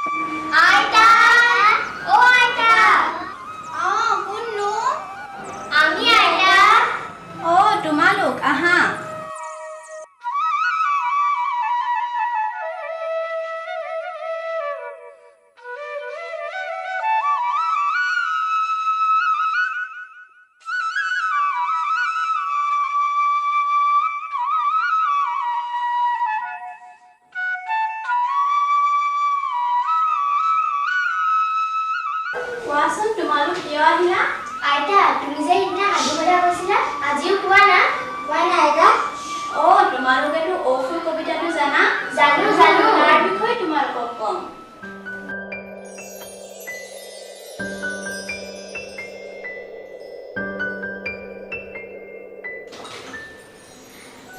আইতা ও আইতা কোননো আমি আইতা তোমালোক আহা কোৱাচোন তোমালোক কিয় আহিলা? আইতা তুমি যে সিদিনা সাধু কথা কৈছিলা আজিও কোৱা না আইতা তোমালোকেতো ঔফুল কবিতাটো জানা? জানো তাৰ বিষয়ে তোমালোকক কম।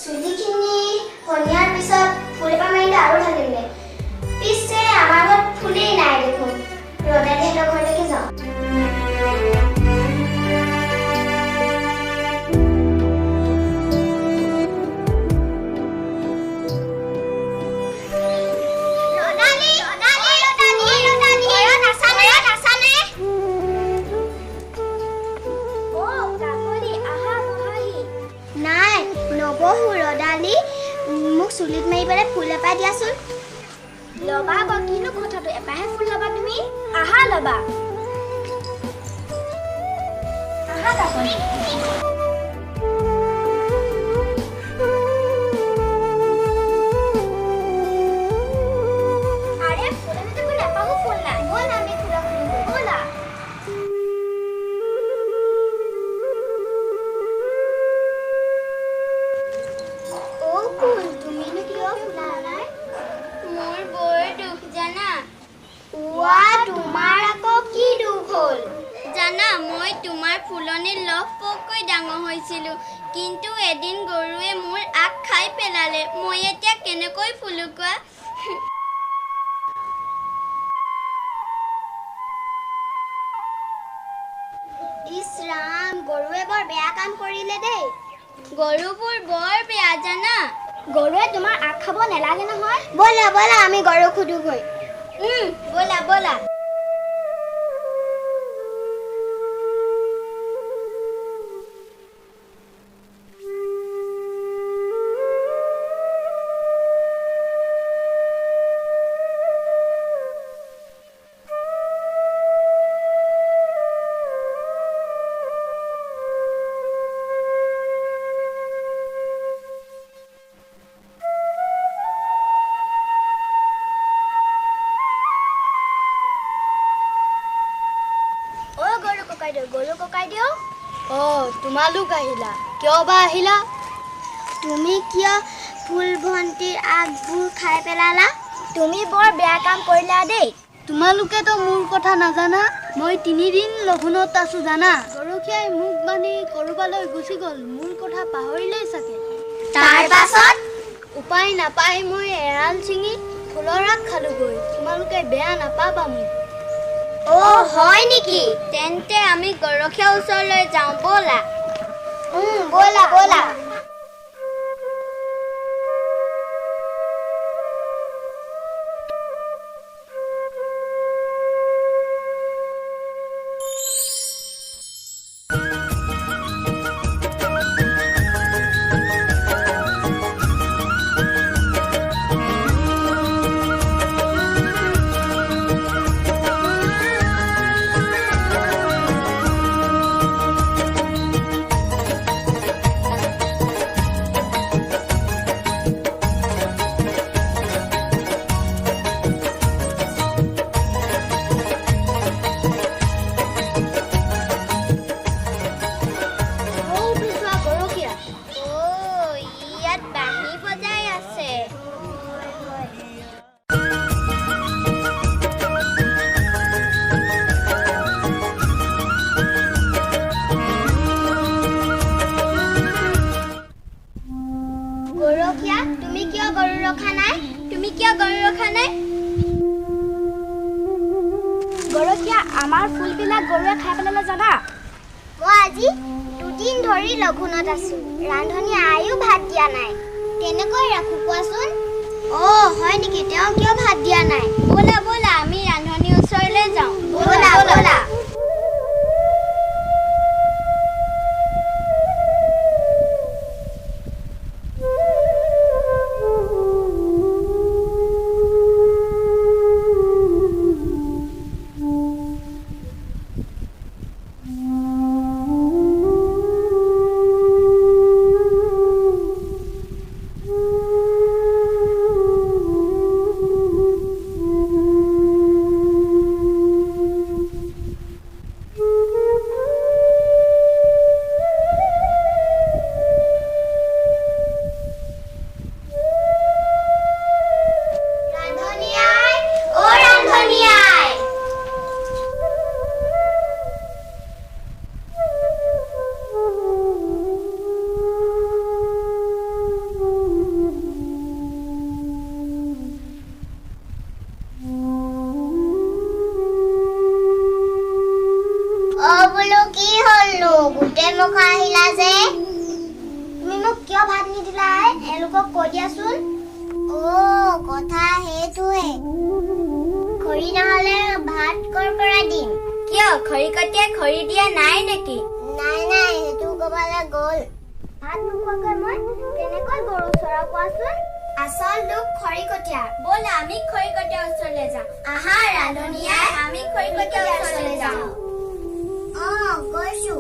চুলিখিনি সন্ধিয়াৰ পিছত ফুল এপাহ মাৰিলে আৰু ভাল লাগিলে। পিছে আমাৰ ঘৰত ফুলেই নাই দেখোন। ৰদালিহঁতৰ ঘৰলৈকে যাওঁ। মোক চুলিত মাৰি পেলাই ফুল এপাহ দিয়াচোন। ল'বা আকৌ কিনো কথাটো এপাহে ফুল ল'বা তুমি আহা ল'বা আহা কাকনি আৰে ফুল আনিতে ফুল এপাহো ফুল নাই ব'ল আমি ফুলা ফুলিম ব'লা তুমিনো কিয় ফুলা নাই মোৰ বৰ দুখ জানা তোমাৰ আকৌ কি দুখ হ'ল জানা মই তোমাৰ ফুলনি লহপহকৈ ডাঙৰ হৈছিলোঁ কিন্তু এদিন গৰুৱে মোৰ আগ খাই পেলালে মই এতিয়া কেনেকৈ ফুলো কোৱা ইছ ৰাম গৰুৱে বৰ বেয়া কাম কৰিলে দেই গৰুবোৰ বৰ বেয়া জানা গৰুৱে তোমাৰ আগ খাব নেলাগে নহয় ব'লা ব'লা আমি গৰুক সুধোগৈ ব'লা ব'লা গৰু ককাই দিও তোমালোক আহিলা কিয় বা আহিলা তুমি কিয় ফুল ভণ্টিৰ আগবোৰ খাই পেলালা তুমি বৰ বেয়া কাম কৰিলা দেই তোমালোকেতো মোৰ কথা নাজানা মই 3 দিন লঘুণত আছো জানা গৰখীয়াই মোক বান্ধি কৰবালৈ গুচি গ'ল মোৰ কথা পাহৰিলেই চাগে তাৰ পাছত উপায় নাপাই মই এৰাল ছিঙি ফুলৰ আগ খালোগৈ তোমালোকে বেয়া নাপাবা মোক হয় নেকি তেন্তে আমি গৰখীয়া ওচৰলৈ যাওঁ ব'লা ব'লা ব'লা আমাৰ ফুলবিলাক গৰুৱে খাই পেলালে জানা মই আজি 2 দিন ধৰি লঘুণত আছো ৰান্ধনী আইও ভাত দিয়া নাই কেনেকৈ ৰাখো কোৱাচোন হয় নেকি তেওঁ কিয় ভাত দিয়া নাই ব'লা ব'লা আমি গোটেই মুখা আহিলা যে তুমি মোক কিয় ভাত নিদিলা এওঁলোকক কৈ দিয়াচোন কথা সেইটোৱে খৰি নহ'লে ভাত ক'ৰ পৰা দিম কিয় খৰি কটিয়াই খৰি দিয়া নাই নেকি নাই সেইটো ক'বলৈ গ'ল ভাত নোখোৱাকৈ মই কেনেকৈ গৰু চৰাও কোৱাচোন আচল দুখ খৰি কটীয়া ব'লা আমি খৰি কটীয়া ওচৰলৈ যাওঁ আহা ৰান্ধনীয়ে আমি খৰি কটীয়া ওচৰলৈ যাওঁ গৈছো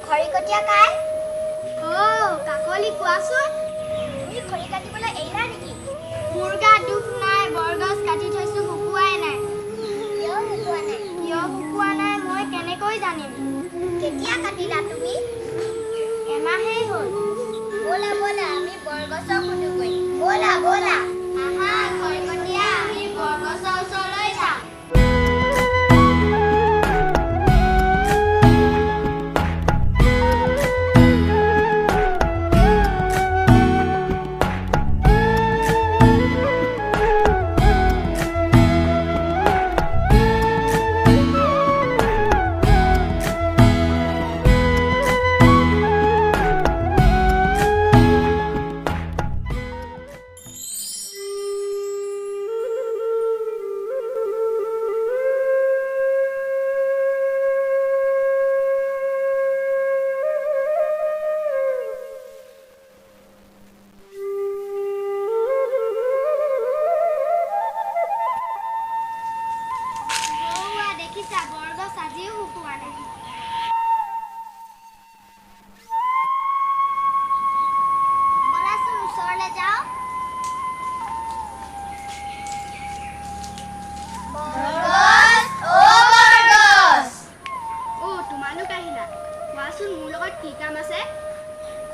খৰিকটীয়া কাই কাকলি কোৱাচোন তুমি খৰি কাটিবলৈ এৰিলা নেকি মোৰ গাত দুখ নাই বৰগছ কাটি থৈছো শুকুৱাই নাই কিয় শুকুৱা নাই মই কেনেকৈ জানিম কেতিয়া কাটিলা তুমি এমাহেই হ'ল ব'লা আমি বৰগছক সুধোগৈ ব'লা আহা খৰিকটীয়া আমি বৰগছৰ ওচৰলৈ যাওঁ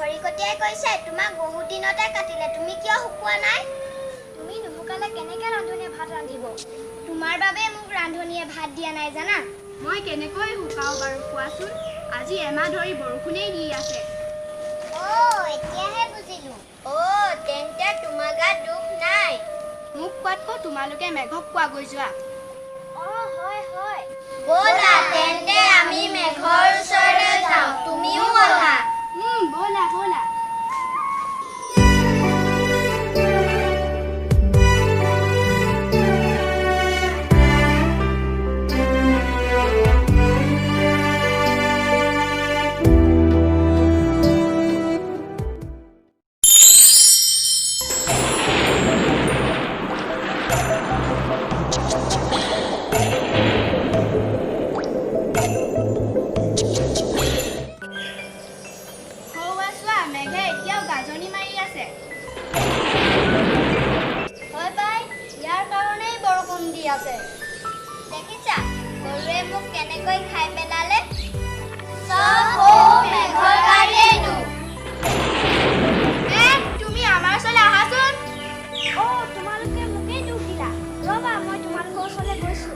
খৰিকটীয়াই কৈছে তোমাক বহুত দিনতে কাটিলে তুমি কিয় শুকুৱা নাই তুমি নুশুকালে কেনেকৈ ৰান্ধনীয়ে ভাত ৰান্ধিব তোমাৰ বাবে মোক ৰান্ধনীয়ে ভাত দিয়া নাই জানা মই কেনেকৈ শুকাও বাৰু কোৱাচোন আজি এমাহ ধৰি বৰষুণেই দি আছে এতিয়াহে বুজিলো তেন্তে তোমাৰ গাত দুখ নাই মোক কোৱাতকৈ তোমালোকে মেঘক কোৱাগৈ যোৱা হয় ব'লা তেন্তে আমি মেঘৰ ওচৰলৈ যাওঁ তুমিও ব'লা ব'লা মেঘে এতিয়াও গাজনি মাৰি আছে হয় বাই ইয়াৰ কাৰণেই বৰষুণ দি আছে দেখিছা গৰুৱে মোক কেনেকৈ খাই পেলালে চব মেঘৰ কাৰণেইনো তুমি আমাৰ ওচৰলৈ আহাচোন তোমালোকে মোকেই দুখ দিলা ৰ'বা মই তোমালোকৰ ওচৰলৈ গৈছো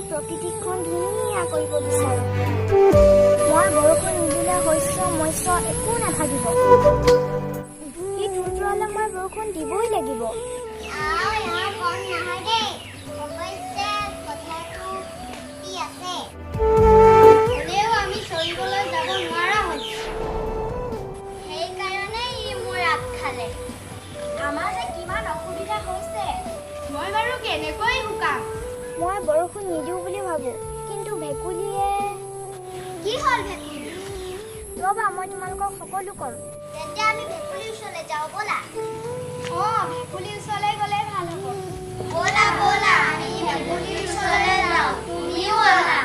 প্ৰকৃতিখন ধুনীয়া কৰিব বিচাৰোঁ মই বৰষুণ নিদিলে শস্য মৎস্য একো নাথাকিব এই তুলতুলালে মই বৰষুণ দিবই লাগিব হ'লেও আমি চৰিবলৈ যাব নোৱাৰা হ'ল নিদিওঁ বুলি ভাবোঁ, কিন্তু ভেকুলীয়ে কি হ'ল? ভেকুলী ৰ'বা, মই তোমালোকক সকলো ক'ম। তেন্তে আমি ভেকুলীৰ ওচৰলৈ যাওঁ ব'লা। ভেকুলীৰ ওচৰলৈ গ'লে ভাল হ'ব। ব'লা ব'লা, আমি ভেকুলীৰ ওচৰলৈ যাওঁ, তুমিও আহা।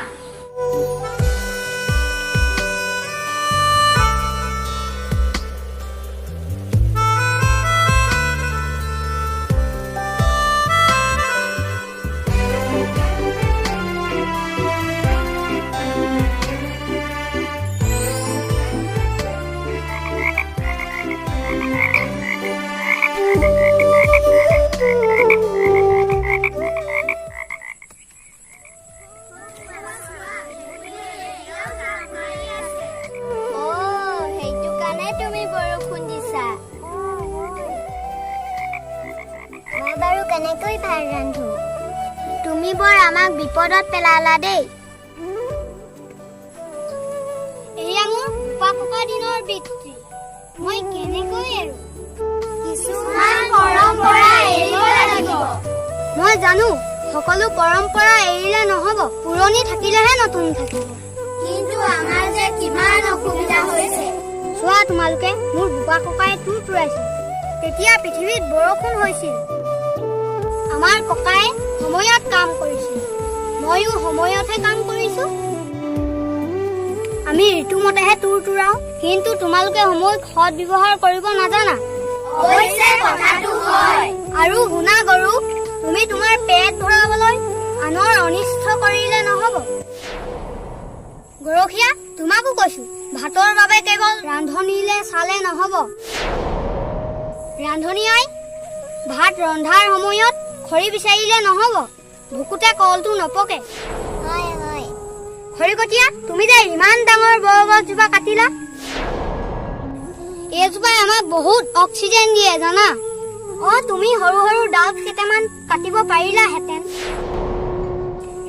কেনেকৈ ভাত ৰান্ধো? তুমি বৰ আমাক বিপদত পেলালা দেই। এয়া মোৰ বোপা দিনৰ বৃত্তি, মই কেনেকৈ এৰো? কিছুমান পৰম্পৰা এৰিব লাগিব। মই জানো, সকলো পৰম্পৰা এৰিলে নহ'ব, পুৰণি থাকিলেহে নতুন থাকিব। কিন্তু আমাৰ যে কিমান অসুবিধা হৈছে। চোৱা তোমালোকে, মোৰ বোপা ককাই তুৰ তুৰাইছিল, তেতিয়া পৃথিৱীত বৰষুণ হৈছিল। আমাৰ ককাই সময়ত কাম কৰিছিল, ময়ো সময়তহে কাম কৰিছো। আমি ঋতুমতেহে তুৰ তুৰাও, কিন্তু তোমালোকে সময় সৎ ব্যৱহাৰ কৰিব নাজানা। আৰু শুনা গৰু, তুমি তোমাৰ পেট ভৰাবলৈ আনৰ অনিষ্ট কৰিলে নহ'ব। গৰখীয়া, তোমাকো কৈছো, ভাতৰ বাবে কেৱল ৰান্ধনিলে চালে নহ'ব। ৰান্ধনি আই, ভাত ৰন্ধাৰ সময়ত খৰি বিচাৰিলে নহ'ব, ভুকুতে কলটো নপকে। খৰিকটীয়া, তুমি যে ইমান ডাঙৰ বৰগছজোপা কাটিলা, এইজোপাই আমাক বহুত অক্সিজেন দিয়ে জানা। তুমি সৰু সৰু ডাল কেইটামান কাটিব পাৰিলাহেঁতেন।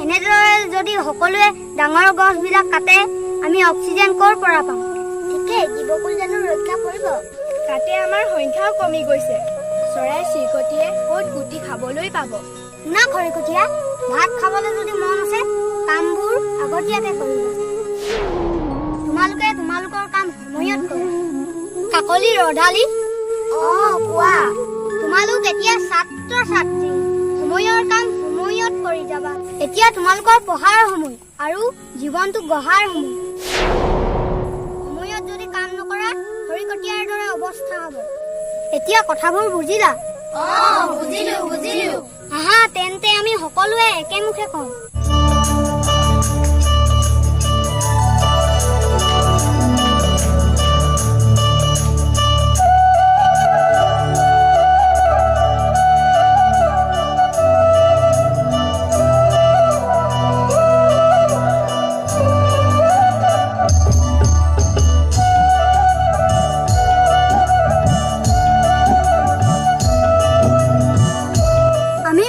এনেদৰে যদি সকলোৱে ডাঙৰ গছবিলাক কাটে, আমি অক্সিজেন ক'ৰ পৰা পাম? ঠিকেই, জীৱকুল জানো ৰক্ষা পৰিব? তাতে আমাৰ সংখ্যাও কমি গৈছে, চৰাই চিৰিকটিয়ে ক'ত গুটি খাবলৈ পাব। শুনা খৰিকটীয়া, ভাত খাবলৈ যদি মন আছে, কামবোৰ আগতীয়াকে কৰিবা। তোমালোকে তোমালোকৰ কাম সময়ত কৰা। কাকলি ৰধালি, কোৱা। তোমালোক এতিয়া ছাত্ৰ ছাত্ৰী, সময়ৰ কাম সময়ত কৰি যাবা। এতিয়া তোমালোকৰ পঢ়াৰ সময় আৰু জীৱনটো গঢ়াৰ সময়। সময়ত যদি কাম নকৰা, খৰিকটীয়াৰ দৰে অৱস্থা হ'ব। এতিয়া কথাবোৰ বুজিলা? বুজিলো। আহা, তেন্তে আমি সকলোৱে একেমুখে কওঁ। আমি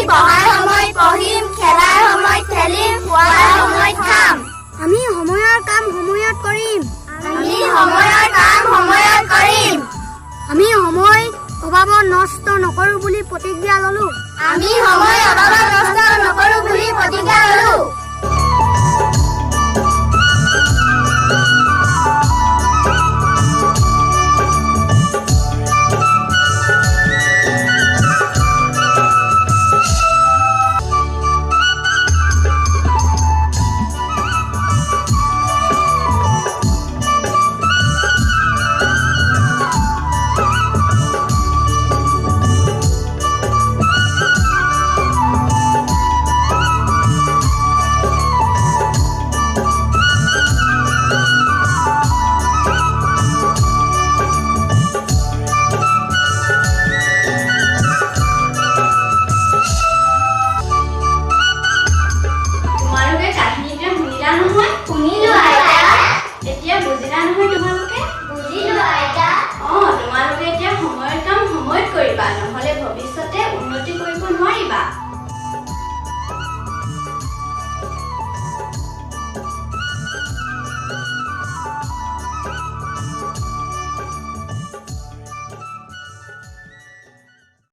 পঢ়াৰ সময়ত পঢ়িম, খেলাৰ সময়ত খেলিম, খোৱাৰ সময়ত খাম। আমি সময়ৰ কাম সময়ত কৰিম। আমি সময় অভাৱত নষ্ট নকৰো বুলি প্ৰতিজ্ঞা ললো। আমি সময় অভাৱত নষ্ট